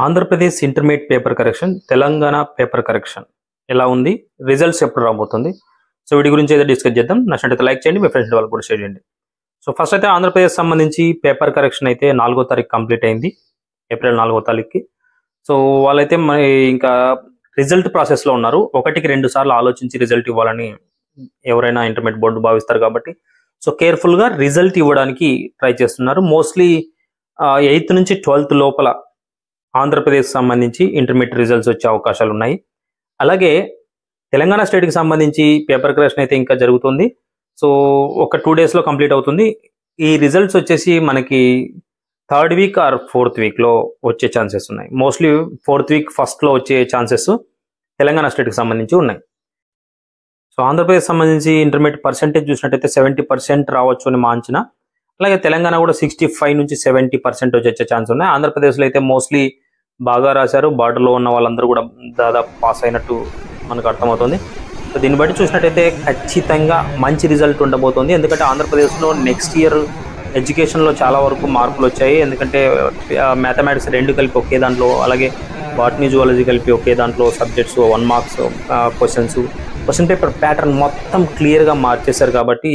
Andhra Pradesh intermediate paper correction, Telangana paper correction ఎలా ఉంది, results ఎప్పుడు రాబోతుంది. సో వీటి గురించి అయితే డిస్కస్ చేద్దాం. నచ్చినట్లయితే లైక్ చేయండి, మీ ఫ్రెండ్స్ వాళ్ళు కూడా షేర్ చేయండి. సో ఫస్ట్ అయితే ఆంధ్రప్రదేశ్ సంబంధించి పేపర్ కరెక్షన్ అయితే 4వ తారీఖు కంప్లీట్ అయింది, ఏప్రిల్ 4వ తారీఖుకి. సో వాళ్ళైతే మరి ఇంకా రిజల్ట్ ప్రాసెస్లో ఉన్నారు. 1కి 2 సార్లు ఆలోచించి రిజల్ట్ ఇవ్వాలని ఎవరైనా ఇంటర్మీడియట్ బోర్డు భావిస్తారు కాబట్టి సో కేర్ఫుల్గా రిజల్ట్ ఇవ్వడానికి ట్రై చేస్తున్నారు. మోస్ట్లీ 8th నుంచి 12th లోపల ఆంధ్రప్రదేశ్ సంబంధించి ఇంటర్మీడియట్ రిజల్ట్స్ వచ్చే అవకాశాలు ఉన్నాయి. అలాగే తెలంగాణ స్టేట్కి సంబంధించి పేపర్ కరెక్షన్ అయితే ఇంకా జరుగుతుంది. సో ఒక 2 daysలో కంప్లీట్ అవుతుంది. ఈ రిజల్ట్స్ వచ్చేసి మనకి 3rd week ఆర్ 4th weekలో వచ్చే ఛాన్సెస్ ఉన్నాయి. మోస్ట్లీ 4th week ఫస్ట్లో వచ్చే ఛాన్సెస్ తెలంగాణ స్టేట్కి సంబంధించి ఉన్నాయి. సో ఆంధ్రప్రదేశ్ సంబంధించి ఇంటర్మీడియట్ పర్సెంటేజ్ చూసినట్టయితే 70% రావచ్చు అని మా అంచనా. అలాగే తెలంగాణ కూడా 65 నుంచి 70% వచ్చే ఛాన్స్ ఉన్నాయి. ఆంధ్రప్రదేశ్లో అయితే మోస్ట్లీ బాగా రాశారు, బార్డర్లో ఉన్న వాళ్ళందరూ కూడా దాదాపు పాస్ అయినట్టు మనకు అర్థమవుతుంది. సో దీన్ని బట్టి చూసినట్టయితే ఖచ్చితంగా మంచి రిజల్ట్ ఉండబోతుంది. ఎందుకంటే ఆంధ్రప్రదేశ్లో నెక్స్ట్ ఇయర్ ఎడ్యుకేషన్లో చాలా వరకు మార్పులు వచ్చాయి. ఎందుకంటే మ్యాథమెటిక్స్ 2 కలిపి ఒకే దాంట్లో, అలాగే బాటనీ జువాలజీ కలిపి ఒకే దాంట్లో subjects 1 marks question paper pattern మొత్తం క్లియర్గా మార్చేశారు కాబట్టి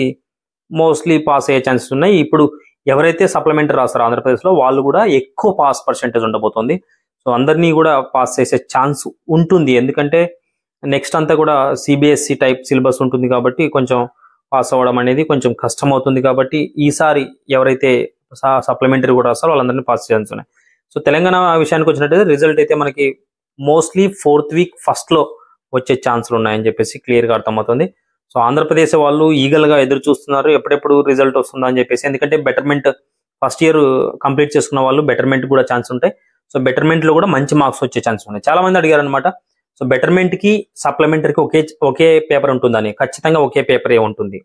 మోస్ట్లీ పాస్ అయ్యే ఛాన్సెస్ ఉన్నాయి. ఇప్పుడు ఎవరైతే సప్లిమెంటరీ రాస్తారో ఆంధ్రప్రదేశ్లో వాళ్ళు కూడా ఎక్కువ పాస్ పర్సెంటేజ్ ఉండబోతుంది. సో అందరినీ కూడా పాస్ చేసే ఛాన్స్ ఉంటుంది. ఎందుకంటే నెక్స్ట్ అంతా కూడా సిబిఎస్ఈ టైప్ సిలబస్ ఉంటుంది కాబట్టి కొంచెం పాస్ అవ్వడం అనేది కొంచెం కష్టం అవుతుంది. కాబట్టి ఈసారి ఎవరైతే సప్లిమెంటరీ కూడా రాస్తారో వాళ్ళందరినీ పాస్ ఛాన్స్ ఉన్నాయి. సో తెలంగాణ విషయానికి వచ్చినట్టయితే రిజల్ట్ అయితే మనకి మోస్ట్లీ 4th week ఫస్ట్లో వచ్చే ఛాన్సులు ఉన్నాయని చెప్పేసి క్లియర్గా అర్థమవుతుంది. సో ఆంధ్రప్రదేశ్ వాళ్ళు ఈగల్గా ఎదురు చూస్తున్నారు ఎప్పుడెప్పుడు రిజల్ట్ వస్తుందా అని చెప్పేసి. ఎందుకంటే బెటర్మెంట్ ఫస్ట్ ఇయర్ కంప్లీట్ చేసుకున్న వాళ్ళు బెటర్మెంట్ కూడా ఛాన్స్ ఉంటాయి. సో బెటర్మెంట్లో కూడా మంచి మార్క్స్ వచ్చే ఛాన్స్ ఉన్నాయి. చాలా మంది అడిగారు అనమాట, సో బెటర్మెంట్కి సప్లిమెంటరీకి ఒకే పేపర్ ఉంటుందని. ఖచ్చితంగా ఒకే పేపరే ఉంటుంది.